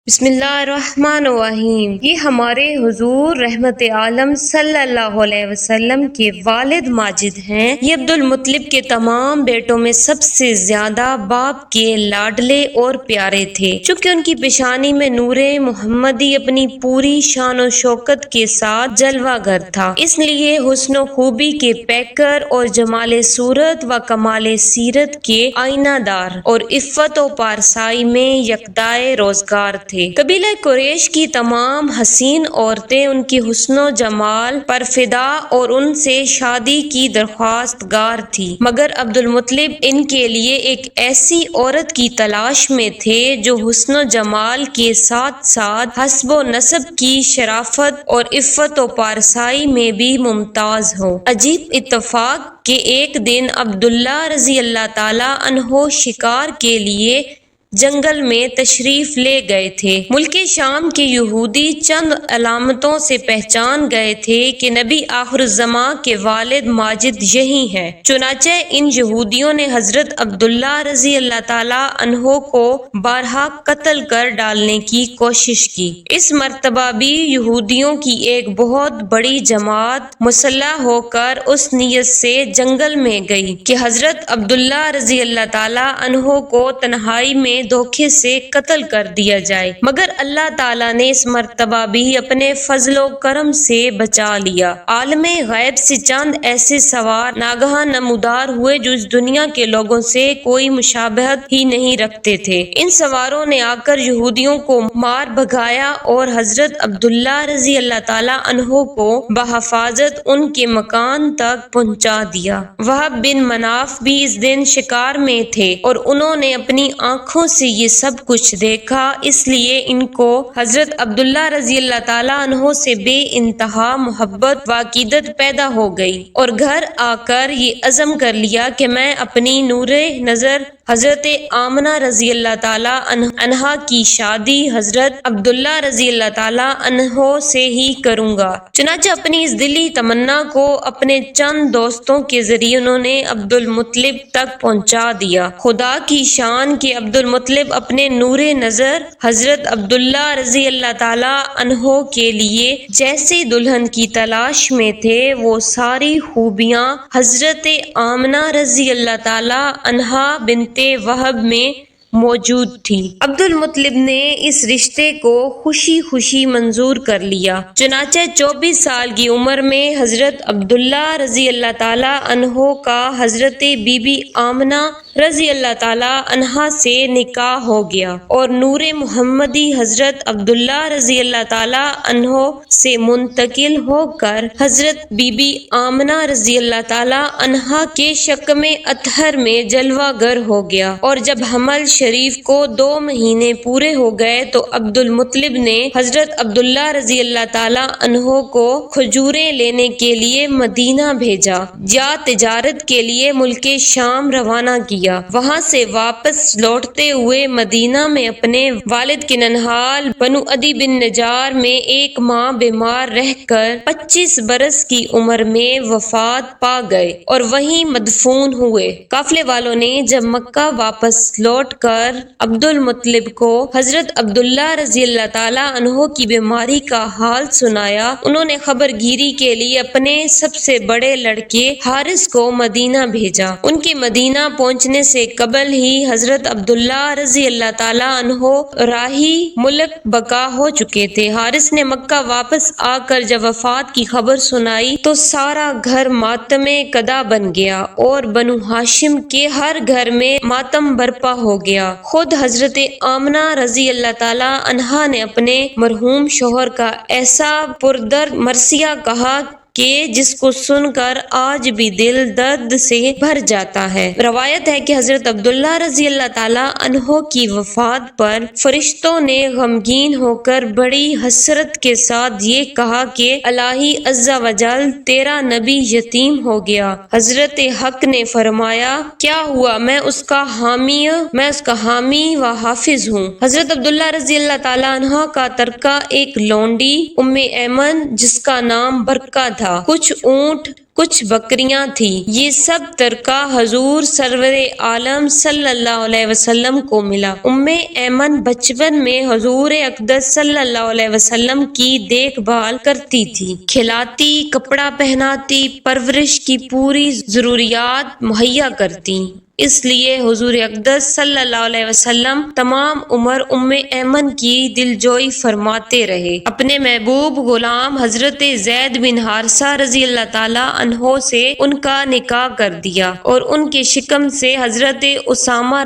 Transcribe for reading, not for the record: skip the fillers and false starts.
بسم اللہ الرحمن الرحیم۔ یہ ہمارے حضور رحمت عالم صلی اللہ علیہ وسلم کے والد ماجد ہیں۔ یہ عبد المطلب کے تمام بیٹوں میں سب سے زیادہ باپ کے لاڈلے اور پیارے تھے۔ چونکہ ان کی پیشانی میں نور محمدی اپنی پوری شان و شوکت کے ساتھ جلوہ گر تھا، اس لیے حسن و خوبی کے پیکر اور جمال صورت و کمال سیرت کے آئینہ دار اور عفت و پارسائی میں یکدائے روزگار تھے۔ قبیلہ قریش کی تمام حسین عورتیں ان کے حسن و جمال پر فدا اور ان سے شادی کی درخواست گار تھی، مگر عبد المطلب ان کے لیے ایک ایسی عورت کی تلاش میں تھے جو حسن و جمال کے ساتھ ساتھ حسب و نسب کی شرافت اور عفت و پارسائی میں بھی ممتاز ہو۔ عجیب اتفاق کہ ایک دن عبداللہ رضی اللہ تعالی عنہ شکار کے لیے جنگل میں تشریف لے گئے تھے۔ ملک شام کے یہودی چند علامتوں سے پہچان گئے تھے کہ نبی آخر الزماں کے والد ماجد یہی ہیں۔ چنانچہ ان یہودیوں نے حضرت عبداللہ رضی اللہ تعالی عنہ کو بارہا قتل کر ڈالنے کی کوشش کی۔ اس مرتبہ بھی یہودیوں کی ایک بہت بڑی جماعت مسلح ہو کر اس نیت سے جنگل میں گئی کہ حضرت عبداللہ رضی اللہ تعالی عنہ کو تنہائی میں دھوکے سے قتل کر دیا جائے، مگر اللہ تعالیٰ نے اس مرتبہ بھی اپنے فضل و کرم سے بچا لیا۔ عالم غیب سے چند ایسے سوار ناگہاں نمودار ہوئے جو اس دنیا کے لوگوں سے کوئی مشابہت ہی نہیں رکھتے تھے۔ ان سواروں نے آ کر یہودیوں کو مار بھگایا اور حضرت عبداللہ رضی اللہ تعالیٰ عنہ کو بحفاظت ان کے مکان تک پہنچا دیا۔ وہب بن مناف بھی اس دن شکار میں تھے اور انہوں نے اپنی آنکھوں سے یہ سب کچھ دیکھا، اس لیے ان کو حضرت عبداللہ رضی اللہ تعالیٰ عنہ سے بے انتہا محبت و عقیدت پیدا ہو گئی اور گھر آ کر یہ عزم کر لیا کہ میں اپنی نور نظر حضرت آمنہ رضی اللہ تعالیٰ عنہا کی شادی حضرت عبداللہ رضی اللہ تعالیٰ عنہ سے ہی کروں گا۔ چنانچہ اپنی اس دلی تمنا کو اپنے چند دوستوں کے ذریعے انہوں نے عبد المطلب تک پہنچا دیا۔ خدا کی شان کہ عبد المطلب اپنے نور نظر حضرت عبداللہ رضی اللہ تعالیٰ عنہ کے لیے جیسے دلہن کی تلاش میں تھے، وہ ساری خوبیاں حضرت آمنہ رضی اللہ تعالیٰ عنہا بنت وہب میں موجود تھی۔ عبد المطلب نے اس رشتے کو خوشی خوشی منظور کر لیا۔ چنانچہ 24 سال کی عمر میں حضرت عبداللہ رضی اللہ تعالیٰ عنہ کا حضرت بی بی آمنہ رضی اللہ تعالیٰ عنہا سے نکاح ہو گیا اور نور محمدی حضرت عبداللہ رضی اللہ تعالیٰ عنہ سے منتقل ہو کر حضرت بی بی آمنہ رضی اللہ تعالیٰ عنہا کے شکم اطہر میں جلوہ گر ہو گیا، اور جب حمل شریف کو 2 مہینے پورے ہو گئے تو عبد المطلب نے حضرت عبداللہ رضی اللہ تعالیٰ عنہ کو کھجوریں لینے کے لیے مدینہ بھیجا یا تجارت کے لیے ملک شام روانہ کیا۔ وہاں سے واپس لوٹتے ہوئے مدینہ میں اپنے والد کے ننھال بنو عدی بن نجار میں 1 ماہ بیمار رہ کر 25 برس کی عمر میں وفات پا گئے اور وہیں مدفون ہوئے۔ قافلے والوں نے جب مکہ واپس لوٹ کر عبد المطلب کو حضرت عبداللہ رضی اللہ تعالیٰ عنہ کی بیماری کا حال سنایا، انہوں نے خبر گیری کے لیے اپنے سب سے بڑے لڑکے حارث کو مدینہ بھیجا۔ ان کے مدینہ پہنچنے سے قبل ہی حضرت عبداللہ رضی اللہ تعالیٰ عنہ راہی ملک بقا ہو چکے تھے۔ حارث نے مکہ واپس آ کر جب وفات کی خبر سنائی تو سارا گھر ماتم قدا بن گیا اور بنو ہاشم کے ہر گھر میں ماتم برپا ہو گیا۔ خود حضرت آمنہ رضی اللہ تعالیٰ عنہا نے اپنے مرحوم شوہر کا ایسا پردرد مرثیہ کہا کہ جس کو سن کر آج بھی دل درد سے بھر جاتا ہے۔ روایت ہے کہ حضرت عبداللہ رضی اللہ تعالیٰ عنہ کی وفات پر فرشتوں نے غمگین ہو کر بڑی حسرت کے ساتھ یہ کہا کہ الہی عز و جل تیرا نبی یتیم ہو گیا۔ حضرت حق نے فرمایا کیا ہوا، میں اس کا حامی و حافظ ہوں۔ حضرت عبداللہ رضی اللہ تعالیٰ عنہ کا ترکہ ایک لونڈی ام ایمن جس کا نام برکہ تھا، کچھ اونٹ، کچھ بکریاں تھیں۔ یہ سب ترکہ حضور سرور عالم صلی اللہ علیہ وسلم کو ملا۔ ایمن بچپن میں حضور اقدس صلی اللہ علیہ وسلم کی دیکھ بھال کرتی تھی، کھلاتی، کپڑا پہناتی، پرورش کی پوری ضروریات مہیا کرتی۔ اس لیے حضور اقدس صلی اللہ علیہ وسلم تمام عمر ایمن کی دلجوئی فرماتے رہے۔ اپنے محبوب غلام حضرت زید بن حارثہ رضی اللہ تعالی عنہ سے ان کا نکاح کر دیا اور ان کے شکم سے حضرت اسامہ